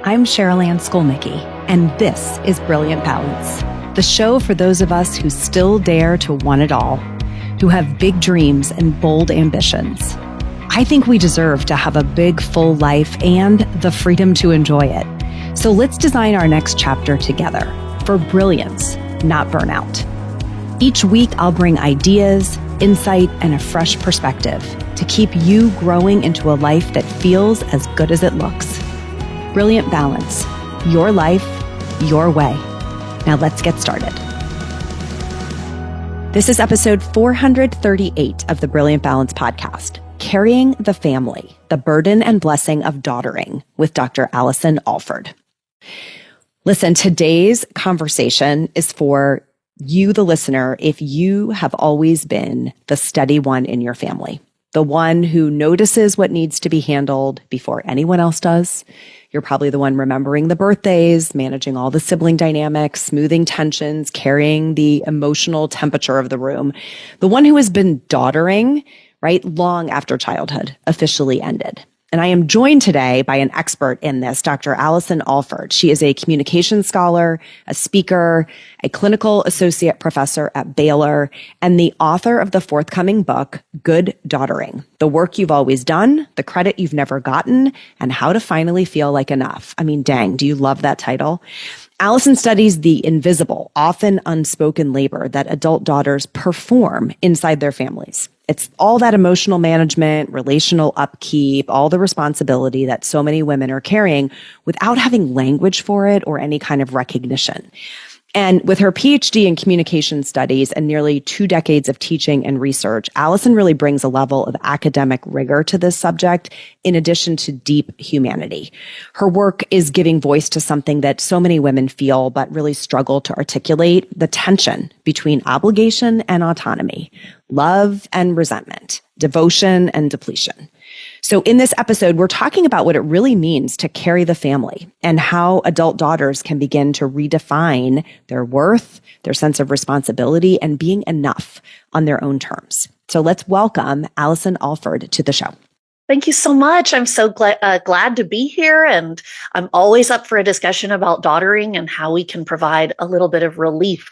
I'm Cheryl Ann Skolnicki, and this is Brilliant Balance, the show for those of us who still dare to want it all, who have big dreams and bold ambitions. I think we deserve to have a big, full life and the freedom to enjoy it. So let's design our next chapter together for brilliance, not burnout. Each week, I'll bring ideas, insight, and a fresh perspective to keep you growing into a life that feels as good as it looks. Brilliant Balance, your life, your way. Now let's get started. This is episode 438 of the Brilliant Balance podcast, Carrying the Family, the Burden and Blessing of Daughtering with Dr. Allison Alford. Listen, today's conversation is for you, the listener, if you have always been the steady one in your family, the one who notices what needs to be handled before anyone else does. You're probably the one remembering the birthdays, managing all the sibling dynamics, smoothing tensions, carrying the emotional temperature of the room. The one who has been daughtering, right, long after childhood officially ended. And I am joined today by an expert in this, Dr. Allison Alford. She is a communications scholar, a speaker, a clinical associate professor at Baylor, and the author of the forthcoming book, Good Daughtering: The Work You've Always Done, the Credit You've Never Gotten, and How to Finally Feel Like Enough. I mean, dang, do you love that title? Allison studies the invisible, often unspoken labor that adult daughters perform inside their families. It's all that emotional management, relational upkeep, all the responsibility that so many women are carrying without having language for it or any kind of recognition. And with her PhD in communication studies and nearly 2 decades of teaching and research, Allison really brings a level of academic rigor to this subject in addition to deep humanity. Her work is giving voice to something that so many women feel but really struggle to articulate: the tension between obligation and autonomy, love and resentment, devotion and depletion. So in this episode, we're talking about what it really means to carry the family and how adult daughters can begin to redefine their worth, their sense of responsibility, and being enough on their own terms. So let's welcome Allison Alford to the show. Thank you so much. I'm so glad to be here. And I'm always up for a discussion about daughtering and how we can provide a little bit of relief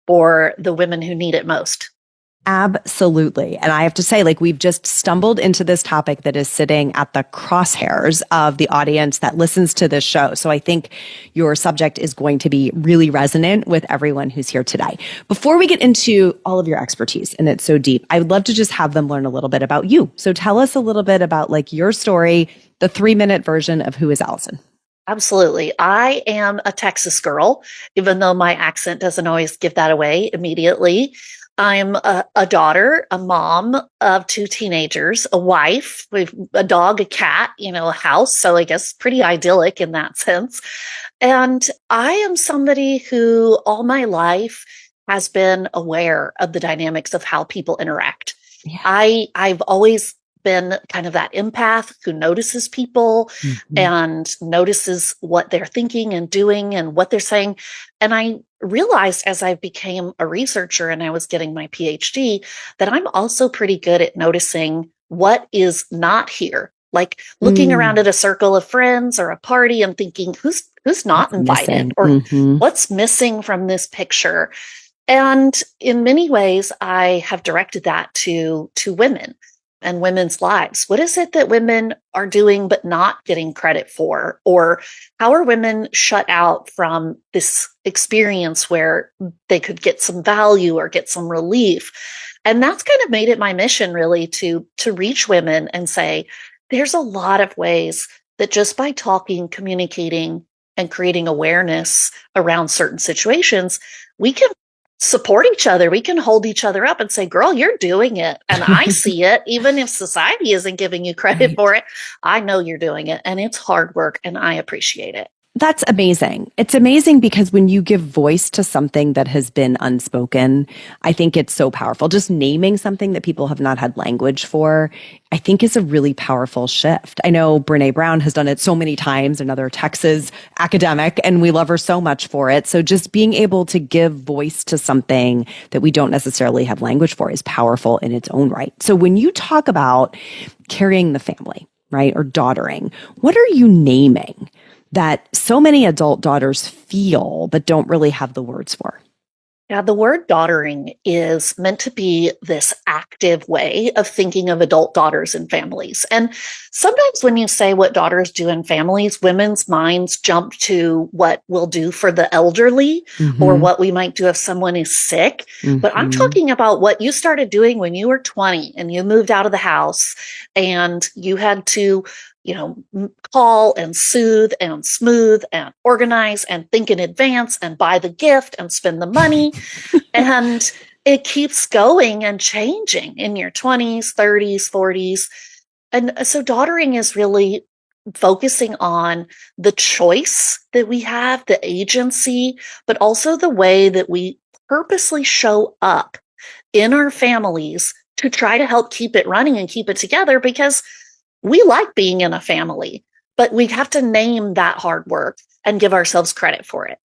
for the women who need it most. Absolutely. And I have to say, we've just stumbled into this topic that is sitting at the crosshairs of the audience that listens to this show. So I think your subject is going to be really resonant with everyone who's here today. Before we get into all of your expertise, and it's so deep, I would love to just have them learn a little bit about you. So tell us a little bit about your story, the 3-minute version of who is Allison. Absolutely. I am a Texas girl, even though my accent doesn't always give that away immediately. I'm a daughter, a mom of 2 teenagers, a wife, with a dog, a cat, a house. So I guess pretty idyllic in that sense. And I am somebody who all my life has been aware of the dynamics of how people interact. Yeah. I've always been kind of that empath who notices people and notices what they're thinking and doing and what they're saying. And I realized as I became a researcher and I was getting my PhD that I'm also pretty good at noticing what is not here. Like looking around at a circle of friends or a party and thinking, who's not invited or what's missing from this picture? And in many ways, I have directed that to women and women's lives. What is it that women are doing but not getting credit for? Or how are women shut out from this experience where they could get some value or get some relief? And that's kind of made it my mission, really, to reach women and say, there's a lot of ways that just by talking, communicating, and creating awareness around certain situations, we can support each other. We can hold each other up and say, girl, you're doing it. And I see it. Even if society isn't giving you credit for it, I know you're doing it. And it's hard work and I appreciate it. That's amazing. It's amazing because when you give voice to something that has been unspoken, I think it's so powerful. Just naming something that people have not had language for, I think is a really powerful shift. I know Brene Brown has done it so many times, another Texas academic, and we love her so much for it. So just being able to give voice to something that we don't necessarily have language for is powerful in its own right. So when you talk about carrying the family, right, or daughtering, what are you naming? that so many adult daughters feel, but don't really have the words for. Yeah, the word daughtering is meant to be this active way of thinking of adult daughters and families. And sometimes when you say what daughters do in families, women's minds jump to what we'll do for the elderly or what we might do if someone is sick. But I'm talking about what you started doing when you were 20 and you moved out of the house and you had to call and soothe and smooth and organize and think in advance and buy the gift and spend the money. And it keeps going and changing in your 20s, 30s, 40s. And so daughtering is really focusing on the choice that we have, the agency, but also the way that we purposely show up in our families to try to help keep it running and keep it together, because we like being in a family, but we have to name that hard work and give ourselves credit for it.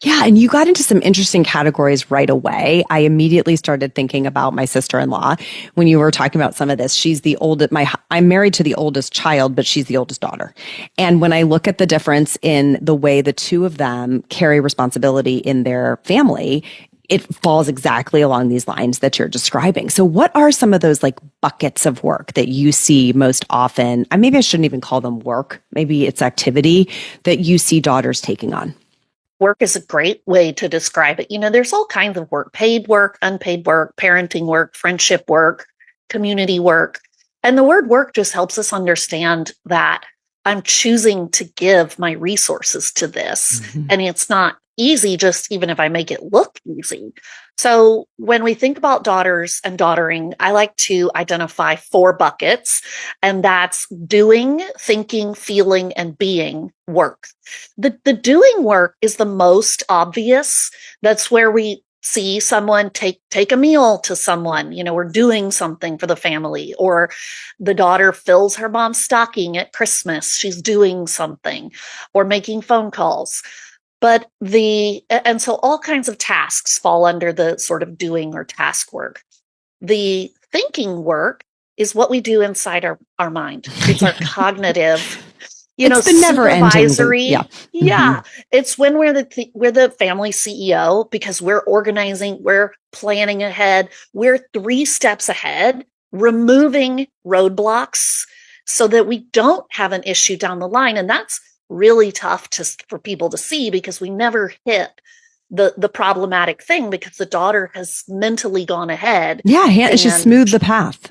Yeah. And you got into some interesting categories right away. I immediately started thinking about my sister-in-law when you were talking about some of this. She's the oldest, I'm married to the oldest child, but she's the oldest daughter. And when I look at the difference in the way the two of them carry responsibility in their family, it falls exactly along these lines that you're describing. So what are some of those like buckets of work that you see most often? Maybe I shouldn't even call them work. Maybe it's activity that you see daughters taking on. Work is a great way to describe it. There's all kinds of work: paid work, unpaid work, parenting work, friendship work, community work. And the word work just helps us understand that I'm choosing to give my resources to this. And it's not easy, just even if I make it look easy. So when we think about daughters and daughtering, I like to identify 4 buckets, and that's doing, thinking, feeling, and being work. The doing work is the most obvious. That's where we see someone take a meal to someone, we're doing something for the family, or the daughter fills her mom's stocking at Christmas. She's doing something, or making phone calls. And so all kinds of tasks fall under the sort of doing or task work. The thinking work is what we do inside our mind. It's our cognitive, it's the never-ending supervisory. loop. Yeah. It's when we're the family CEO, because we're organizing, we're planning ahead, we're 3 steps ahead, removing roadblocks so that we don't have an issue down the line. And that's really tough for people to see, because we never hit the problematic thing because the daughter has mentally gone ahead. Yeah, she's smoothed the path.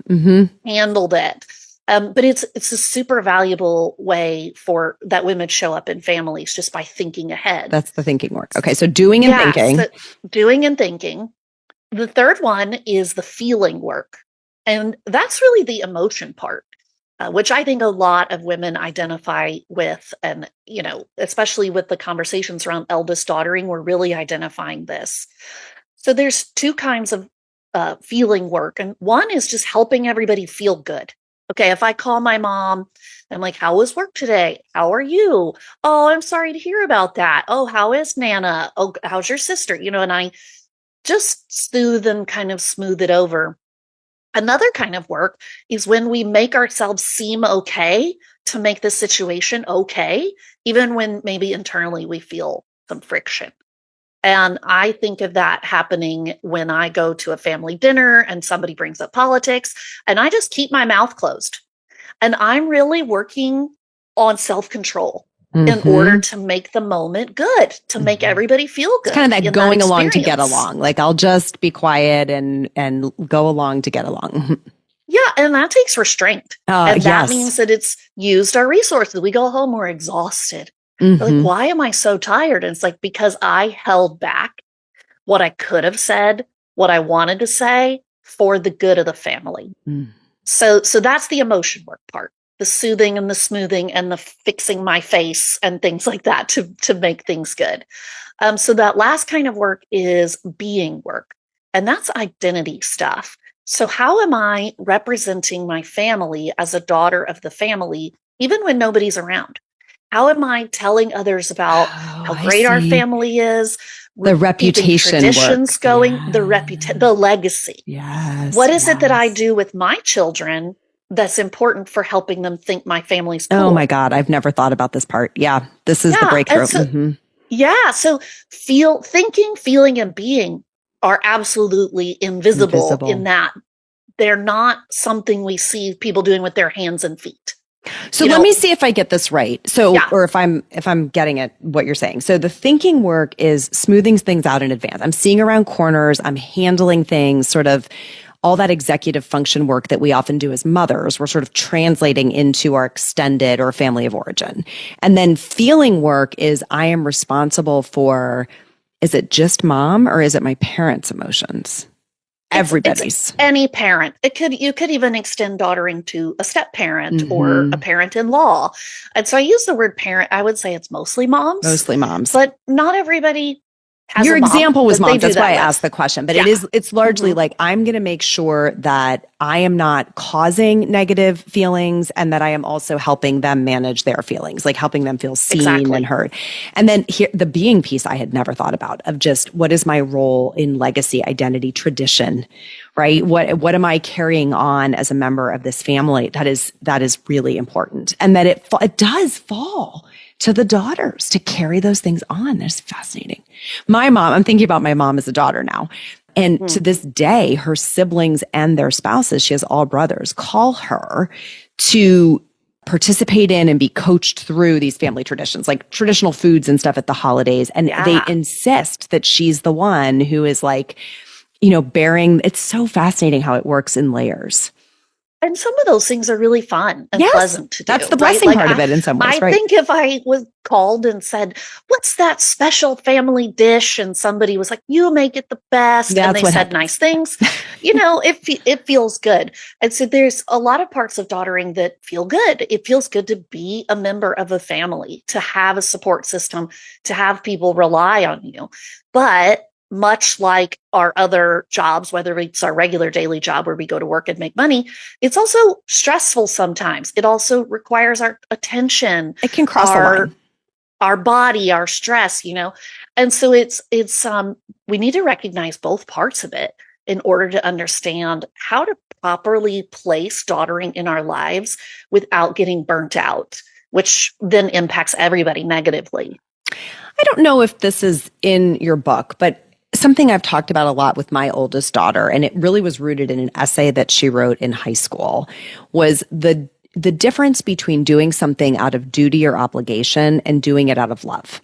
Handled it. But it's a super valuable way for that women show up in families, just by thinking ahead. That's the thinking work. Okay, so doing and thinking. So doing and thinking. The third one is the feeling work. And that's really the emotion part, which I think a lot of women identify with. And, especially with the conversations around eldest daughtering, we're really identifying this. So there's 2 kinds of feeling work. And one is just helping everybody feel good. Okay, if I call my mom, I'm like, how was work today? How are you? Oh, I'm sorry to hear about that. Oh, how is Nana? Oh, how's your sister? And I just soothe and kind of smooth it over. Another kind of work is when we make ourselves seem okay to make the situation okay, even when maybe internally we feel some friction. And I think of that happening when I go to a family dinner and somebody brings up politics, and I just keep my mouth closed. And I'm really working on self-control in order to make the moment good, to make everybody feel good. It's kind of that going along to get along. Like, I'll just be quiet and go along to get along. Yeah, and that takes restraint. And that means that it's used our resources. We go home, we're exhausted. Like, why am I so tired? And it's like, because I held back what I could have said, what I wanted to say for the good of the family. So that's the emotion work part, the soothing and the smoothing and the fixing my face and things like that to make things good. So that last kind of work is being work, and that's identity stuff. So how am I representing my family as a daughter of the family, even when nobody's around? How am I telling others about how great our family is? The reputation traditions work. Going, the legacy. Yes. What is it that I do with my children that's important for helping them think my family's cool. Oh my God. I've never thought about this part. Yeah. This is the breakthrough. So thinking, feeling, and being are absolutely invisible in that they're not something we see people doing with their hands and feet. So let me see if I get this right. Or if I'm getting it, what you're saying. So the thinking work is smoothing things out in advance. I'm seeing around corners. I'm handling things, sort of all that executive function work that we often do as mothers. We're sort of translating into our extended or family of origin. And then feeling work is I am responsible for, is it just mom or is it my parents' emotions? Everybody's. It's any parent. You could even extend daughtering to a step parent or a parent-in-law. And so I use the word parent. I would say it's mostly moms. Mostly moms. But not everybody has Your a mom, example was mom. That's why I with. asked the question. But it's largely like, I'm going to make sure that I am not causing negative feelings and that I am also helping them manage their feelings, like helping them feel seen and heard. And then here, the being piece I had never thought about, of just what is my role in legacy, identity, tradition, right? What am I carrying on as a member of this family? That is really important. And that it does fall to the daughters to carry those things on. That's fascinating. My mom, I'm thinking about my mom as a daughter now. And to this day, her siblings and their spouses, she has all brothers, call her to participate in and be coached through these family traditions, like traditional foods and stuff at the holidays. And they insist that she's the one who is like, bearing. It's so fascinating how it works in layers. And some of those things are really fun and pleasant to do. That's the blessing part of it in some ways, I think if I was called and said, what's that special family dish? And somebody was like, you make it the best. And they said nice things. It feels good. And so there's a lot of parts of daughtering that feel good. It feels good to be a member of a family, to have a support system, to have people rely on you. But much like our other jobs, whether it's our regular daily job where we go to work and make money, it's also stressful sometimes. It also requires our attention. It can cross the line. Our body, our stress, And so it's we need to recognize both parts of it in order to understand how to properly place daughtering in our lives without getting burnt out, which then impacts everybody negatively. I don't know if this is in your book, but something I've talked about a lot with my oldest daughter, and it really was rooted in an essay that she wrote in high school, was the difference between doing something out of duty or obligation and doing it out of love.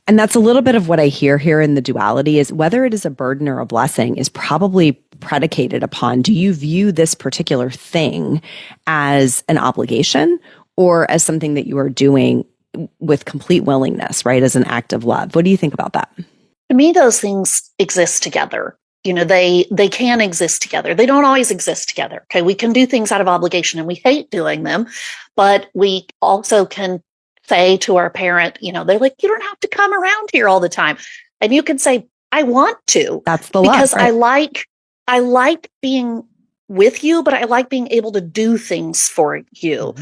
And that's a little bit of what I hear here in the duality, is whether it is a burden or a blessing is probably predicated upon, do you view this particular thing as an obligation or as something that you are doing with complete willingness, right? As an act of love. What do you think about that? To me, those things exist together. They can exist together. They don't always exist together. Okay. We can do things out of obligation and we hate doing them, but we also can say to our parent, they're like, you don't have to come around here all the time. And you can say, I want to. That's the love. Because right? I like being with you, but I like being able to do things for you.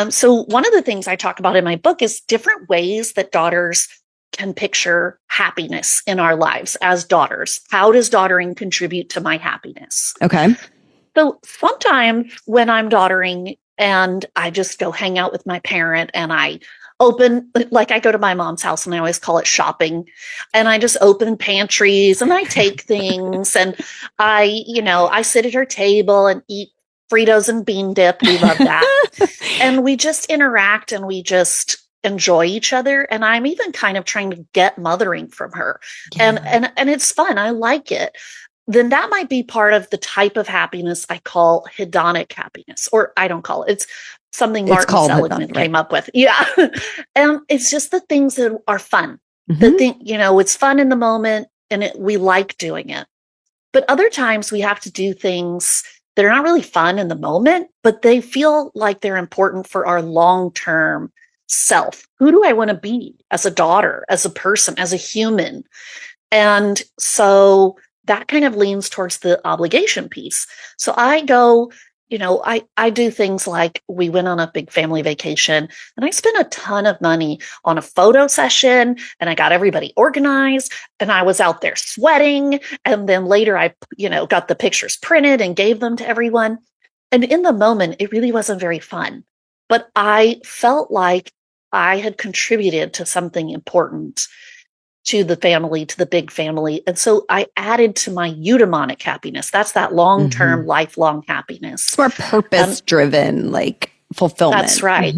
So one of the things I talk about in my book is different ways that daughters can picture happiness in our lives as daughters. How does daughtering contribute to my happiness? Okay. So sometimes when I'm daughtering and I just go hang out with my parent and I go to my mom's house and I always call it shopping, and I just open pantries and I take things and I sit at her table and eat Fritos and bean dip. We love that. And we just interact and we just enjoy each other. And I'm even kind of trying to get mothering from her. Yeah. And it's fun. I like it. Then that might be part of the type of happiness I call hedonic happiness, or I don't call it. It's something Martin Seligman came up with. Yeah. And it's just the things that are fun. The thing, it's fun in the moment and we like doing it. But other times we have to do things that are not really fun in the moment, but they feel like they're important for our long-term self. Who do I want to be as a daughter, as a person, as a human? And so that kind of leans towards the obligation piece. So I go, I do things like we went on a big family vacation and I spent a ton of money on a photo session and I got everybody organized and I was out there sweating. And then later I, got the pictures printed and gave them to everyone. And in the moment, it really wasn't very fun. But I felt like I had contributed to something important to the family, to the big family. And so I added to my eudaimonic happiness. That's that long-term, lifelong happiness. It's more purpose-driven, like fulfillment. That's right.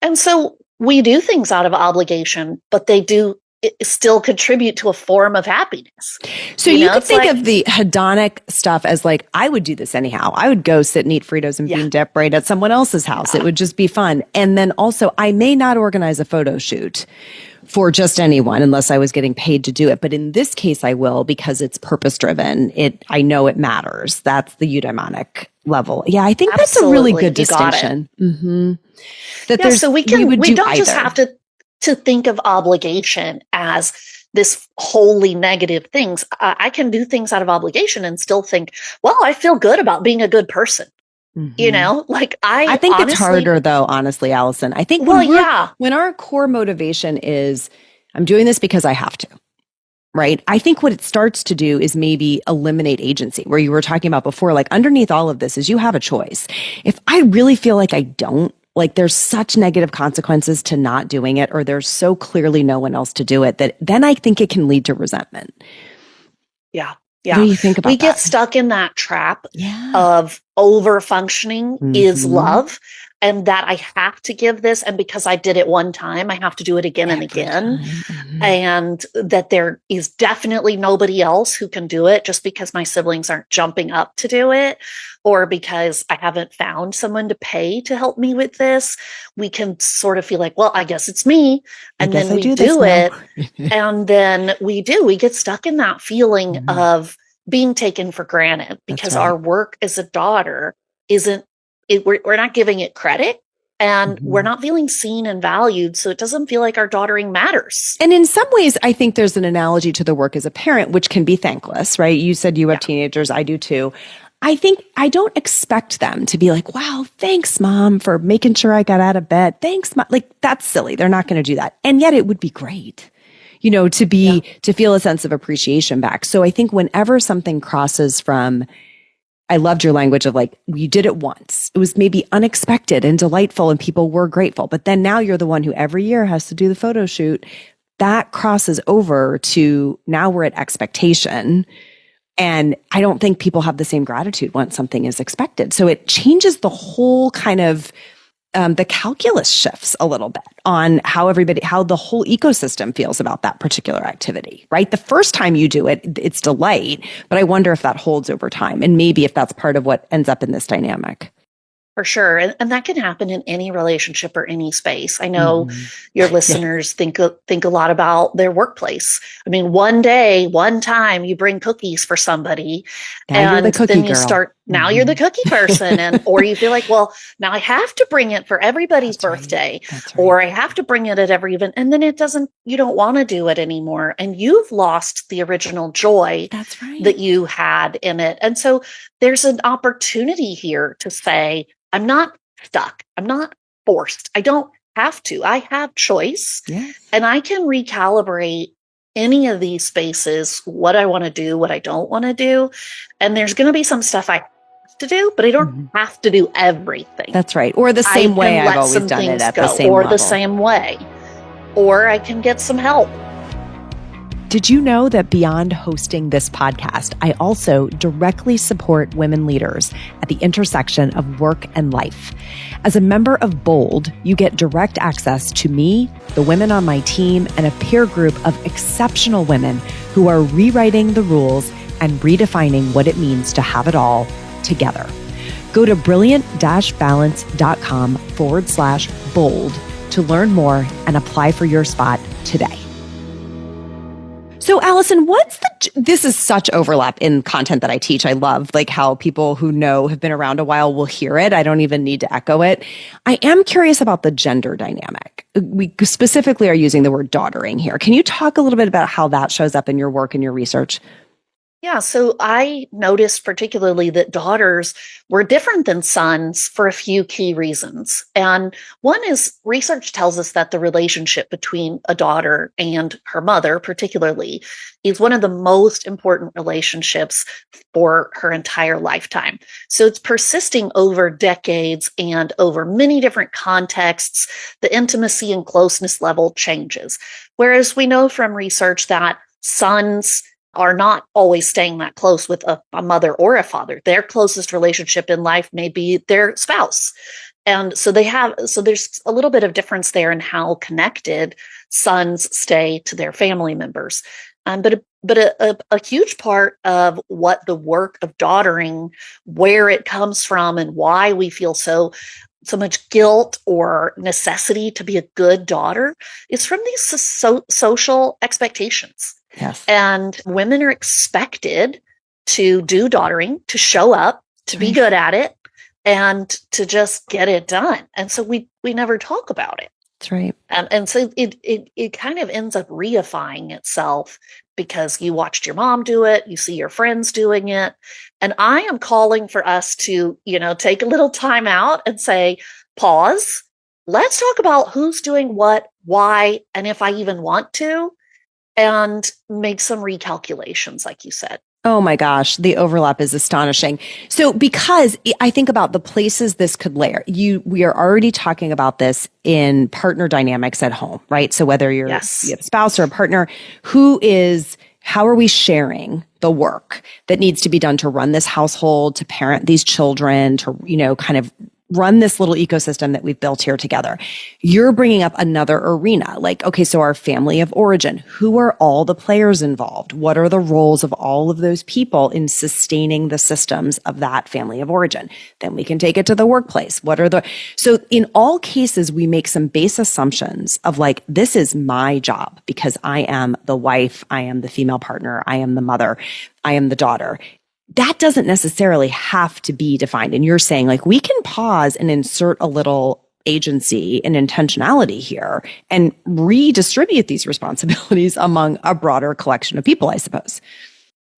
And so we do things out of obligation, but they do still contribute to a form of happiness. So you could think of the hedonic stuff as like, I would do this anyhow. I would go sit and eat Fritos and bean dip right at someone else's house. It would just be fun. And then also, I may not organize a photo shoot for just anyone unless I was getting paid to do it. But in this case, I will because it's purpose driven. I know it matters. That's the eudaimonic level. Yeah, I think that's a really good distinction. So we don't just have to think of obligation as this wholly negative things. I can do things out of obligation and still think, well, I feel good about being a good person. You know, like I think honestly, it's harder though, honestly, Allison. I think when our core motivation is, I'm doing this because I have to, right? I think what it starts to do is maybe eliminate agency, where you were talking about before, like underneath all of this is you have a choice. If I really feel like I don't, like there's such negative consequences to not doing it, or there's so clearly no one else to do it, that then I think it can lead to resentment. Yeah. What do you think about that? We get stuck in that trap of over functioning is love, and that I have to give this. And because I did it one time, I have to do it again and again. And that there is definitely nobody else who can do it just because my siblings aren't jumping up to do it, or because I haven't found someone to pay to help me with this. We can sort of feel like, well, I guess it's me. And then we do it. And then we get stuck in that feeling of being taken for granted because our work as a daughter we're not giving it credit, and we're not feeling seen and valued. So it doesn't feel like our daughtering matters. And in some ways, I think there's an analogy to the work as a parent, which can be thankless, right? You said you have teenagers. I do too. I think I don't expect them to be like, wow, thanks, Mom, for making sure I got out of bed. Thanks, Mom. Like, that's silly. They're not going to do that. And yet it would be great, you know, to feel a sense of appreciation back. So I think whenever something crosses from, I loved your language of like, you did it once. It was maybe unexpected and delightful and people were grateful. But then now you're the one who every year has to do the photo shoot. That crosses over to now we're at expectation. And I don't think people have the same gratitude once something is expected. So it changes the whole kind of, the calculus shifts a little bit on how the whole ecosystem feels about that particular activity, right? The first time you do it, it's delight, but I wonder if that holds over time, and maybe if that's part of what ends up in this dynamic. For sure. And that can happen in any relationship or any space. I know your listeners think a lot about their workplace. I mean, one time you bring cookies for somebody, now and then you start, now you're the cookie person. And, or you feel like, well, now I have to bring it for everybody's birthday, or I have to bring it at every event. And then you don't want to do it anymore. And you've lost the original joy that you had in it. And so there's an opportunity here to say, I'm not stuck. I'm not forced. I don't have to. I have choice. And I can recalibrate any of these spaces, what I want to do, what I don't want to do. And there's going to be some stuff I have to do, but I don't have to do everything. That's right. Or the same way I've always done it at the same level. Or the same way. Or I can get some help. Did you know that beyond hosting this podcast, I also directly support women leaders at the intersection of work and life? As a member of BOLD, you get direct access to me, the women on my team, and a peer group of exceptional women who are rewriting the rules and redefining what it means to have it all together. Go to brilliant-balance.com/bold to learn more and apply for your spot today. So Allison, this is such overlap in content that I teach. I love like how people who have been around a while will hear it. I don't even need to echo it. I am curious about the gender dynamic. We specifically are using the word daughtering here. Can you talk a little bit about how that shows up in your work and your research? Yeah, so I noticed particularly that daughters were different than sons for a few key reasons. And one is research tells us that the relationship between a daughter and her mother, particularly, is one of the most important relationships for her entire lifetime. So it's persisting over decades and over many different contexts. The intimacy and closeness level changes. Whereas we know from research that sons are not always staying that close with a mother or a father. Their closest relationship in life may be their spouse. And so there's a little bit of difference there in how connected sons stay to their family members. But a huge part of what the work of daughtering, where it comes from and why we feel so much guilt or necessity to be a good daughter is from these social expectations. Yes. And women are expected to do daughtering, to show up, to be good at it, and to just get it done. And so we never talk about it. That's right. And so it kind of ends up reifying itself because you watched your mom do it, you see your friends doing it. And I am calling for us to, take a little time out and say, pause. Let's talk about who's doing what, why, and if I even want to, and make some recalculations, like you said. Oh my gosh, the overlap is astonishing. So because I think about the places this could layer, we are already talking about this in partner dynamics at home, right? So whether you have a spouse or a partner, how are we sharing the work that needs to be done to run this household, to parent these children, to, kind of run this little ecosystem that we've built here together. You're bringing up another arena. Like, okay, so our family of origin, who are all the players involved? What are the roles of all of those people in sustaining the systems of that family of origin? Then we can take it to the workplace. So in all cases, we make some base assumptions of like, this is my job because I am the wife, I am the female partner, I am the mother, I am the daughter. That doesn't necessarily have to be defined. And you're saying like, we can pause and insert a little agency and intentionality here and redistribute these responsibilities among a broader collection of people, I suppose.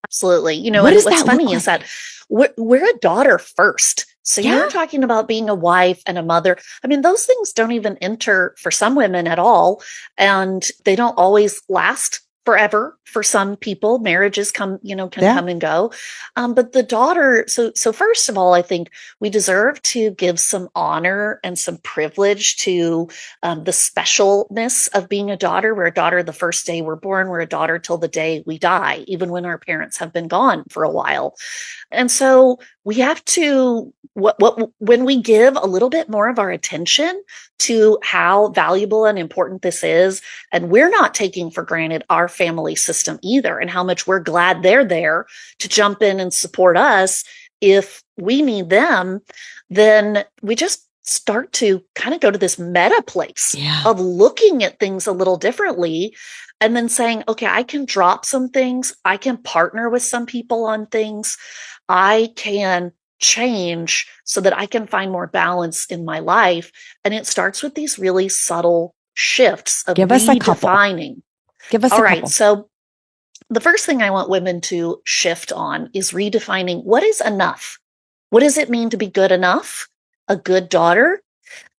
Absolutely. What's funny is that we're a daughter first. So you're talking about being a wife and a mother. I mean, those things don't even enter for some women at all. And they don't always last forever. For some people, marriages come and go. But the daughter, so first of all, I think we deserve to give some honor and some privilege to the specialness of being a daughter. We're a daughter the first day we're born. We're a daughter till the day we die, even when our parents have been gone for a while. And so we have to, when we give a little bit more of our attention to how valuable and important this is, and we're not taking for granted our family system either, and how much we're glad they're there to jump in and support us if we need them, then we just start to kind of go to this meta place of looking at things a little differently and then saying, okay, I can drop some things. I can partner with some people on things. I can change so that I can find more balance in my life. And it starts with these really subtle shifts of redefining. Give us a couple. All right. So the first thing I want women to shift on is redefining what is enough. What does it mean to be good enough? A good daughter?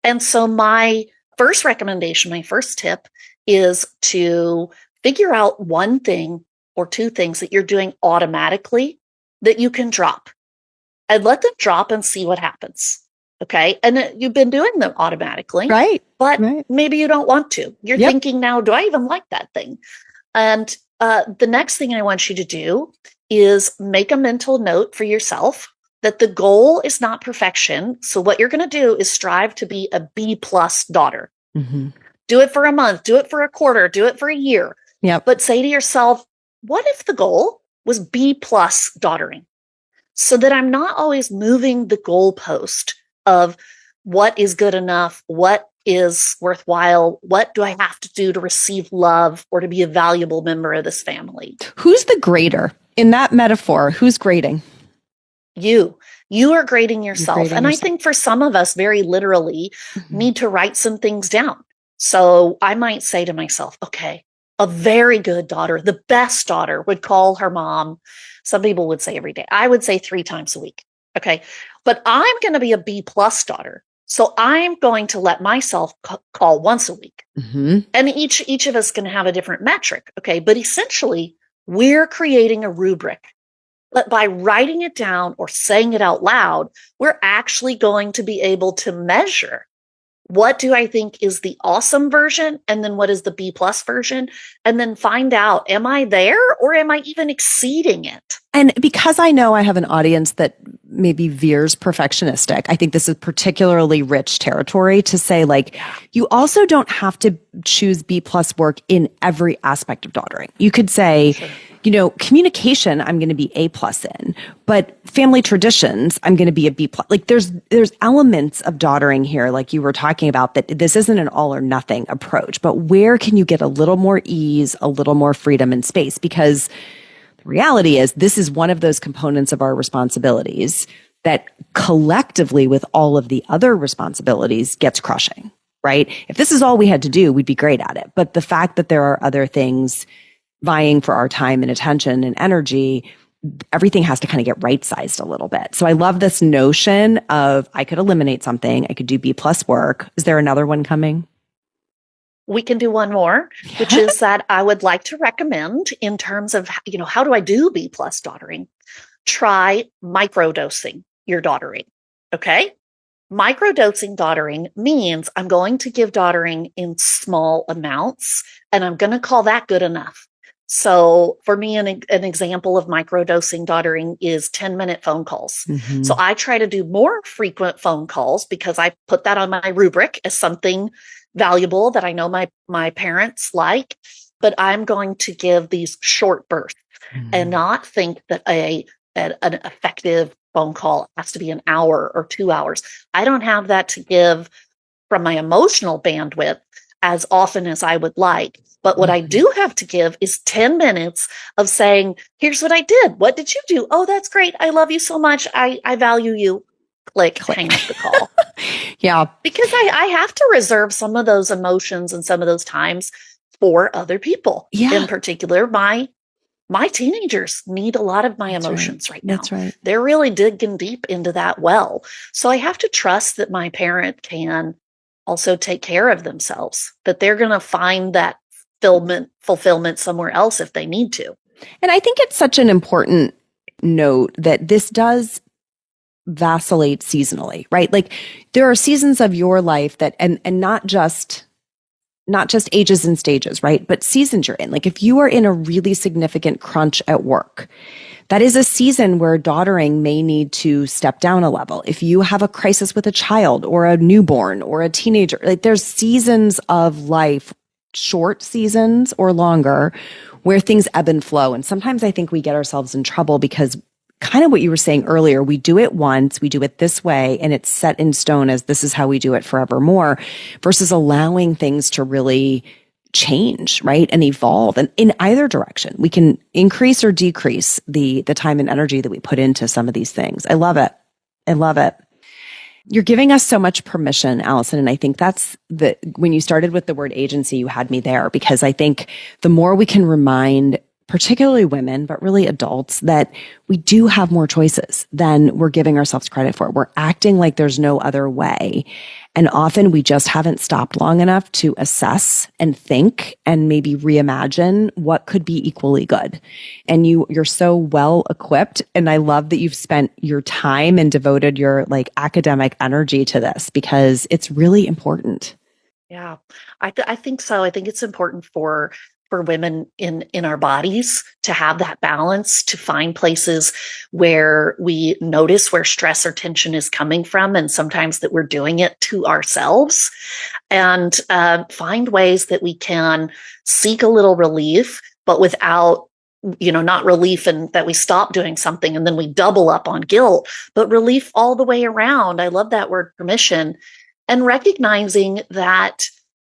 And so my first recommendation, my first tip is to figure out one thing or two things that you're doing automatically that you can drop, and let them drop and see what happens. Okay. And you've been doing them automatically, right? But maybe you don't want to. You're thinking now, do I even like that thing? And the next thing I want you to do is make a mental note for yourself that the goal is not perfection. So what you're going to do is strive to be a B+ daughter. Mm-hmm. Do it for a month, do it for a quarter, do it for a year. But say to yourself, what if the goal was B+ daughtering? So that I'm not always moving the goalpost of what is good enough, what is worthwhile, what do I have to do to receive love or to be a valuable member of this family. Who's the grader in that metaphor? Who's grading? You are grading yourself. I think for some of us, very literally, need to write some things down. So I might say to myself, okay, A very good daughter, the best daughter, would call her mom. Some people would say every day. I would say 3 times a week. Okay. But I'm going to be a B plus daughter. So I'm going to let myself call once a week. Mm-hmm. And each of us can have a different metric. Okay. But essentially, we're creating a rubric. But by writing it down or saying it out loud, we're actually going to be able to measure what do I think is the awesome version? And then what is the B plus version? And then find out, am I there or am I even exceeding it? And because I know I have an audience that maybe veers perfectionistic, I think this is particularly rich territory to say, like, you also don't have to choose B plus work in every aspect of daughtering. You could say, sure, communication, I'm going to be A plus in, but family traditions, I'm going to be a B plus. Like there's elements of daughtering here, like you were talking about, that this isn't an all or nothing approach, but where can you get a little more ease, a little more freedom and space? Because the reality is this is one of those components of our responsibilities that collectively with all of the other responsibilities gets crushing, right? If this is all we had to do, we'd be great at it. But the fact that there are other things vying for our time and attention and energy, everything has to kind of get right-sized a little bit. So I love this notion of I could eliminate something. I could do B plus work. Is there another one coming? We can do one more, which is that I would like to recommend in terms of, how do I do B plus daughtering? Try microdosing your daughtering. Okay. Microdosing daughtering means I'm going to give daughtering in small amounts, and I'm going to call that good enough. So for me, an example of microdosing daughtering is 10-minute phone calls. Mm-hmm. So I try to do more frequent phone calls because I put that on my rubric as something valuable that I know my parents like, but I'm going to give these short bursts and not think that an effective phone call has to be an hour or 2 hours. I don't have that to give from my emotional bandwidth as often as I would like. But what I do have to give is 10 minutes of saying, here's what I did. What did you do? Oh, that's great. I love you so much. I value you. Click. Hang up the call. Yeah. Because I have to reserve some of those emotions and some of those times for other people. Yeah. In particular, my teenagers need a lot of my emotions right now. That's right. They're really digging deep into that well. So I have to trust that my parent can also take care of themselves, that they're going to find that fulfillment somewhere else if they need to. And I think it's such an important note that this does vacillate seasonally, right? Like there are seasons of your life that, and not just ages and stages, right? But seasons you're in. Like if you are in a really significant crunch at work, that is a season where daughtering may need to step down a level. If you have a crisis with a child or a newborn or a teenager, like there's seasons of life, short seasons or longer, where things ebb and flow. And sometimes I think we get ourselves in trouble because kind of what you were saying earlier, we do it once, we do it this way, and it's set in stone as this is how we do it forevermore, versus allowing things to really change, right? And evolve. And in either direction, we can increase or decrease the time and energy that we put into some of these things. I love it. I love it. You're giving us so much permission, Allison. And I think that's when you started with the word agency, you had me there, because I think the more we can remind particularly women, but really adults, that we do have more choices than we're giving ourselves credit for. We're acting like there's no other way. And often we just haven't stopped long enough to assess and think and maybe reimagine what could be equally good. And you're so well equipped. And I love that you've spent your time and devoted your academic energy to this, because it's really important. Yeah, I think so. I think it's important for women in our bodies to have that balance, to find places where we notice where stress or tension is coming from, and sometimes that we're doing it to ourselves, and find ways that we can seek a little relief, but without, not relief and that we stop doing something and then we double up on guilt, but relief all the way around. I love that word, permission, and recognizing that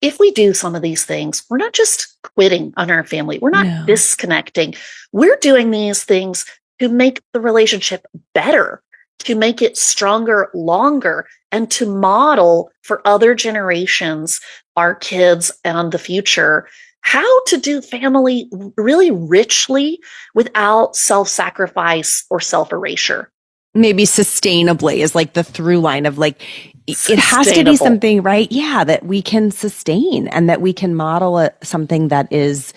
if we do some of these things, we're not just quitting on our family. We're not disconnecting. We're doing these things to make the relationship better, to make it stronger, longer, and to model for other generations, our kids and the future, how to do family really richly without self-sacrifice or self-erasure. Maybe sustainably is like the through line of like, it has to be Sustainable. something, right? Yeah, that we can sustain and that we can model something that is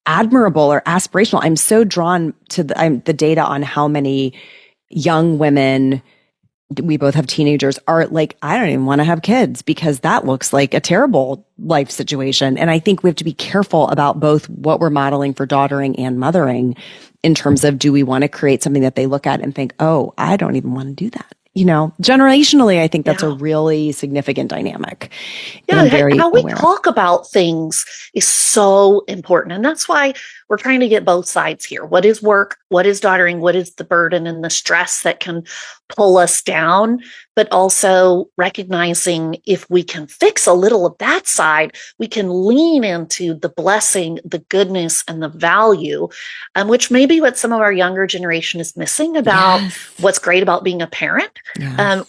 admirable or aspirational. I'm so drawn to the data on how many young women, we both have teenagers, are like, I don't even want to have kids because that looks like a terrible life situation. And I think we have to be careful about both what we're modeling for daughtering and mothering in terms of, do we want to create something that they look at and think, oh, I don't even want to do that. You know, generationally, I think that's a really significant dynamic. Yeah, how we talk about things is so important. And that's why we're trying to get both sides here. What is work? What is daughtering? What is the burden and the stress that can pull us down? But also recognizing if we can fix a little of that side, we can lean into the blessing, the goodness, and the value, which may be what some of our younger generation is missing about what's great about being a parent,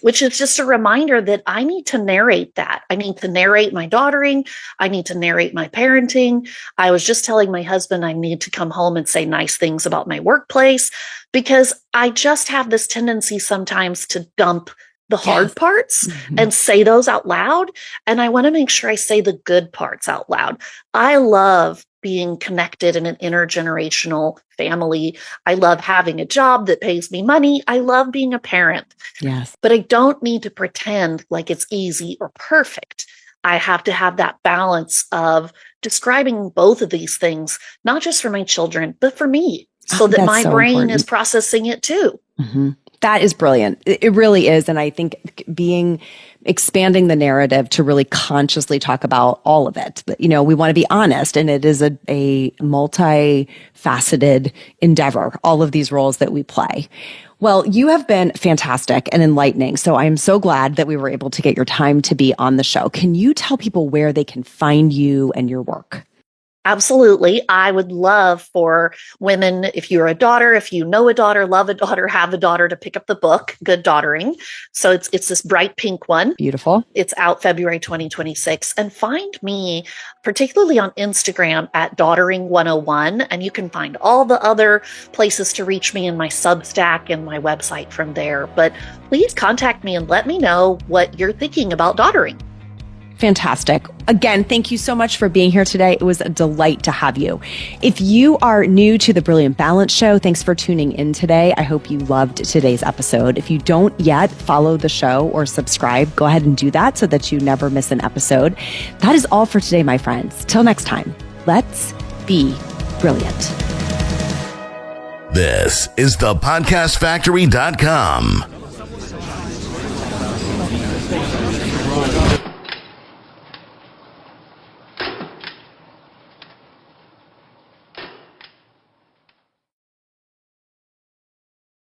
which is just a reminder that I need to narrate that. I need to narrate my daughtering. I need to narrate my parenting. I was just telling my husband I need to come home and say nice things about my workplace, because I just have this tendency sometimes to dump the hard parts and say those out loud. And I want to make sure I say the good parts out loud. I love being connected in an intergenerational family. I love having a job that pays me money. I love being a parent. Yes. But I don't need to pretend like it's easy or perfect. I have to have that balance of describing both of these things, not just for my children, but for me, so that my brain is processing it too. That is brilliant. It really is. And I think expanding the narrative to really consciously talk about all of it. You know, we want to be honest, and it is a multifaceted endeavor, all of these roles that we play. Well, you have been fantastic and enlightening. So I'm so glad that we were able to get your time to be on the show. Can you tell people where they can find you and your work? Absolutely. I would love for women, if you're a daughter, if you know a daughter, love a daughter, have a daughter, to pick up the book, Good Daughtering. So it's this bright pink one. Beautiful. It's out February 2026. And find me particularly on Instagram at Daughtering101. And you can find all the other places to reach me in my Substack and my website from there. But please contact me and let me know what you're thinking about daughtering. Fantastic. Again, thank you so much for being here today. It was a delight to have you. If you are new to the Brilliant Balance Show, thanks for tuning in today. I hope you loved today's episode. If you don't yet follow the show or subscribe, go ahead and do that so that you never miss an episode. That is all for today, my friends. Till next time, let's be brilliant. This is thepodcastfactory.com.